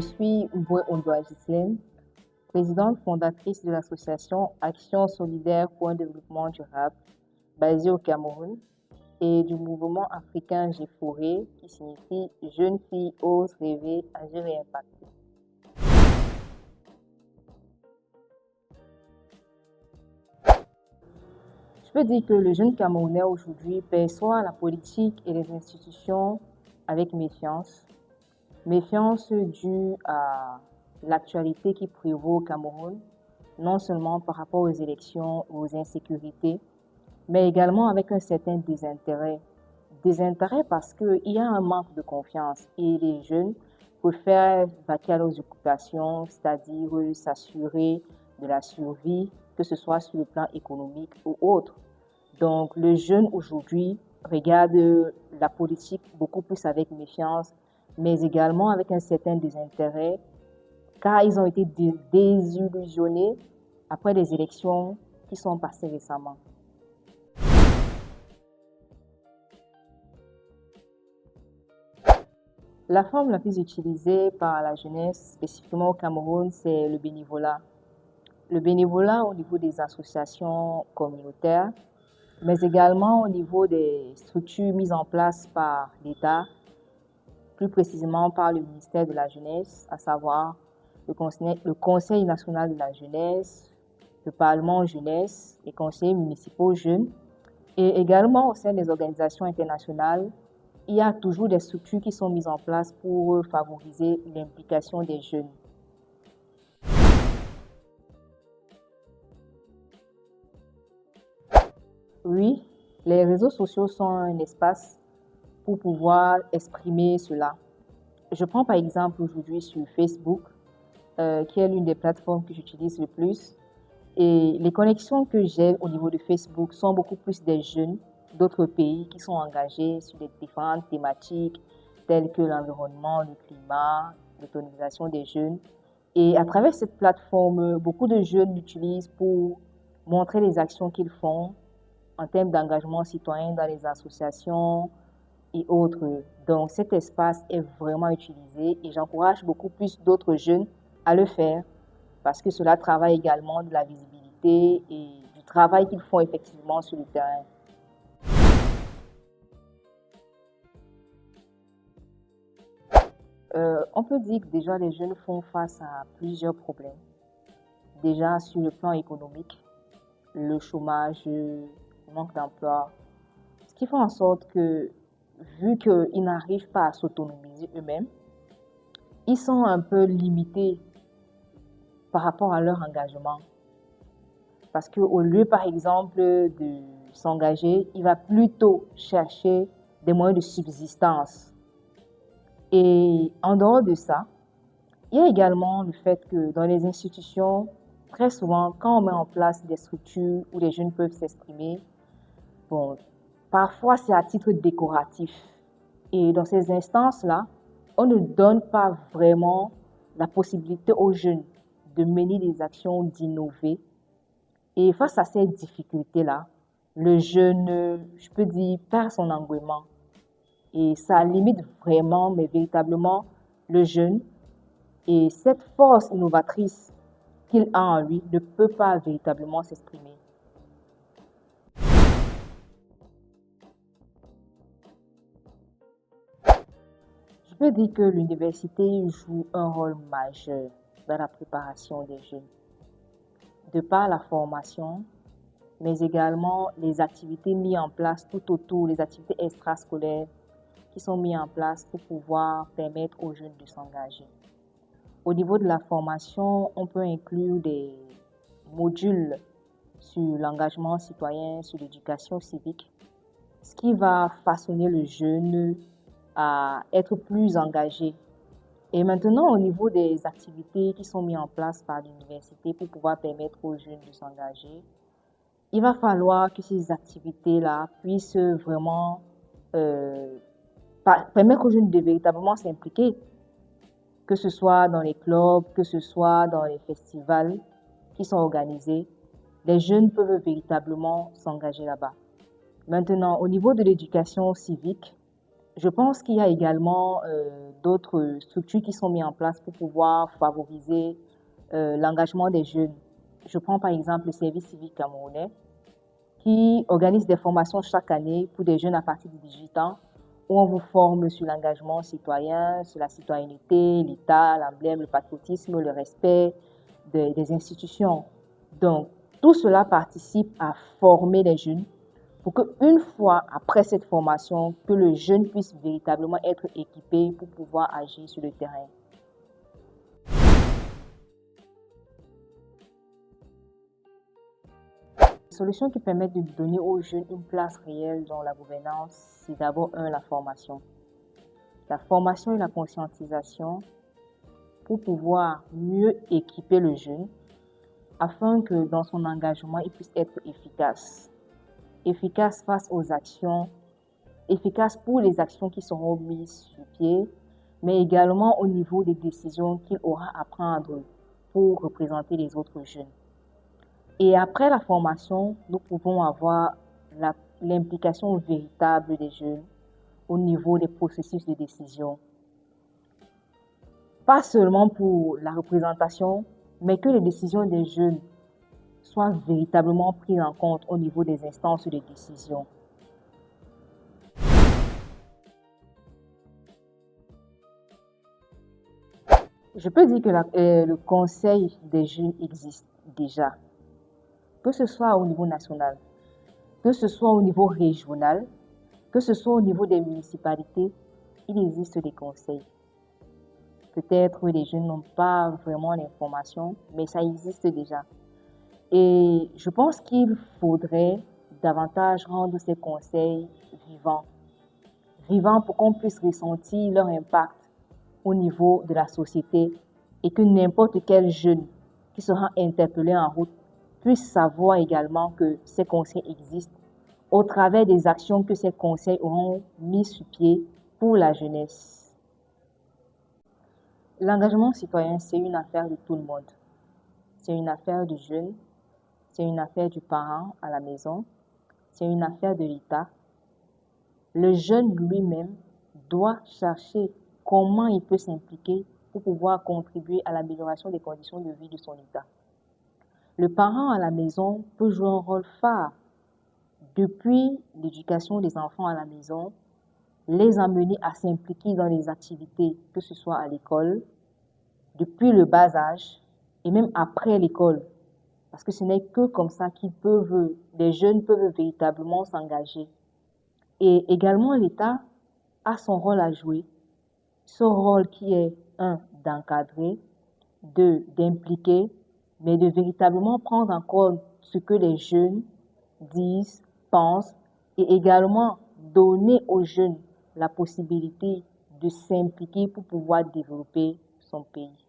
Je suis Mboué Ondoa Ghislaine, présidente fondatrice de l'association Action solidaire pour un développement durable, basée au Cameroun, et du mouvement africain G4E, qui signifie Jeunes filles osent rêver, agir et impacter. Je peux dire que le jeune Camerounais aujourd'hui perçoit la politique et les institutions avec méfiance. Méfiance due à l'actualité qui prévaut au Cameroun, non seulement par rapport aux élections, aux insécurités, mais également avec un certain désintérêt. Désintérêt parce qu'il y a un manque de confiance et les jeunes préfèrent vaquer à leurs occupations, c'est-à-dire s'assurer de la survie, que ce soit sur le plan économique ou autre. Donc, le jeune aujourd'hui regarde la politique beaucoup plus avec méfiance, mais également avec un certain désintérêt, car ils ont été désillusionnés après les élections qui sont passées récemment. La forme la plus utilisée par la jeunesse, spécifiquement au Cameroun, c'est le bénévolat. Le bénévolat au niveau des associations communautaires, mais également au niveau des structures mises en place par l'État, plus précisément par le ministère de la Jeunesse, à savoir le Conseil national de la jeunesse, le Parlement jeunesse, les conseillers municipaux jeunes, et également au sein des organisations internationales, il y a toujours des structures qui sont mises en place pour favoriser l'implication des jeunes. Oui, les réseaux sociaux sont un espace pour pouvoir exprimer cela. Je prends par exemple aujourd'hui sur Facebook, qui est l'une des plateformes que j'utilise le plus. Et les connexions que j'ai au niveau de Facebook sont beaucoup plus des jeunes d'autres pays qui sont engagés sur des différentes thématiques telles que l'environnement, le climat, l'autonomisation des jeunes. Et à travers cette plateforme, beaucoup de jeunes l'utilisent pour montrer les actions qu'ils font en termes d'engagement citoyen dans les associations et autres. Donc cet espace est vraiment utilisé et j'encourage beaucoup plus d'autres jeunes à le faire parce que cela travaille également de la visibilité et du travail qu'ils font effectivement sur le terrain. On peut dire que déjà les jeunes font face à plusieurs problèmes. Déjà sur le plan économique, le chômage, le manque d'emploi, ce qui fait en sorte que vu qu'ils n'arrivent pas à s'autonomiser eux-mêmes, ils sont un peu limités par rapport à leur engagement. Parce qu'au lieu, par exemple, de s'engager, il va plutôt chercher des moyens de subsistance. Et en dehors de ça, il y a également le fait que dans les institutions, très souvent, quand on met en place des structures où les jeunes peuvent s'exprimer, bon, parfois c'est à titre décoratif. Et dans ces instances-là, on ne donne pas vraiment la possibilité aux jeunes de mener des actions, d'innover. Et face à ces difficultés-là, le jeune, je peux dire, perd son engouement. Et ça limite vraiment, mais véritablement, le jeune. Et cette force innovatrice qu'il a en lui ne peut pas véritablement s'exprimer. Je peux dire que l'université joue un rôle majeur dans la préparation des jeunes, de par la formation, mais également les activités mises en place tout autour, les activités extrascolaires qui sont mises en place pour pouvoir permettre aux jeunes de s'engager. Au niveau de la formation, on peut inclure des modules sur l'engagement citoyen, sur l'éducation civique, ce qui va façonner le jeune à être plus engagé. Et maintenant, au niveau des activités qui sont mises en place par l'université pour pouvoir permettre aux jeunes de s'engager, il va falloir que ces activités-là puissent vraiment permettre aux jeunes de véritablement s'impliquer, que ce soit dans les clubs, que ce soit dans les festivals qui sont organisés. Les jeunes peuvent véritablement s'engager là-bas. Maintenant, au niveau de l'éducation civique, Je pense qu'il y a également d'autres structures qui sont mises en place pour pouvoir favoriser l'engagement des jeunes. Je prends par exemple le service civique camerounais qui organise des formations chaque année pour des jeunes à partir de 18 ans où on vous forme sur l'engagement citoyen, sur la citoyenneté, l'État, l'emblème, le patriotisme, le respect des institutions. Donc, tout cela participe à former les jeunes pour qu'une fois après cette formation, que le jeune puisse véritablement être équipé pour pouvoir agir sur le terrain. Les solutions qui permettent de donner aux jeunes une place réelle dans la gouvernance, c'est d'abord la formation. La formation et la conscientisation pour pouvoir mieux équiper le jeune afin que dans son engagement, il puisse être efficace. Efficace face aux actions, efficace pour les actions qui seront mises sur pied, mais également au niveau des décisions qu'il aura à prendre pour représenter les autres jeunes. Et après la formation, nous pouvons avoir l'implication véritable des jeunes au niveau des processus de décision. Pas seulement pour la représentation, mais que les décisions des jeunes soient véritablement prises en compte au niveau des instances de décision. Je peux dire que le conseil des jeunes existe déjà, que ce soit au niveau national, que ce soit au niveau régional, que ce soit au niveau des municipalités, il existe des conseils. Peut-être les jeunes n'ont pas vraiment l'information, mais ça existe déjà. Et je pense qu'il faudrait davantage rendre ces conseils vivants. Vivants pour qu'on puisse ressentir leur impact au niveau de la société et que n'importe quel jeune qui sera interpellé en route puisse savoir également que ces conseils existent au travers des actions que ces conseils auront mis sur pied pour la jeunesse. L'engagement citoyen, c'est une affaire de tout le monde. C'est une affaire du jeune, c'est une affaire du parent à la maison, c'est une affaire de l'État. Le jeune lui-même doit chercher comment il peut s'impliquer pour pouvoir contribuer à l'amélioration des conditions de vie de son État. Le parent à la maison peut jouer un rôle phare depuis l'éducation des enfants à la maison, les amener à s'impliquer dans les activités, que ce soit à l'école, depuis le bas âge et même après l'école. Parce que ce n'est que comme ça les jeunes peuvent véritablement s'engager. Et également, l'État a son rôle à jouer. Ce rôle qui est, d'encadrer, d'impliquer, mais de véritablement prendre en compte ce que les jeunes disent, pensent, et également donner aux jeunes la possibilité de s'impliquer pour pouvoir développer son pays.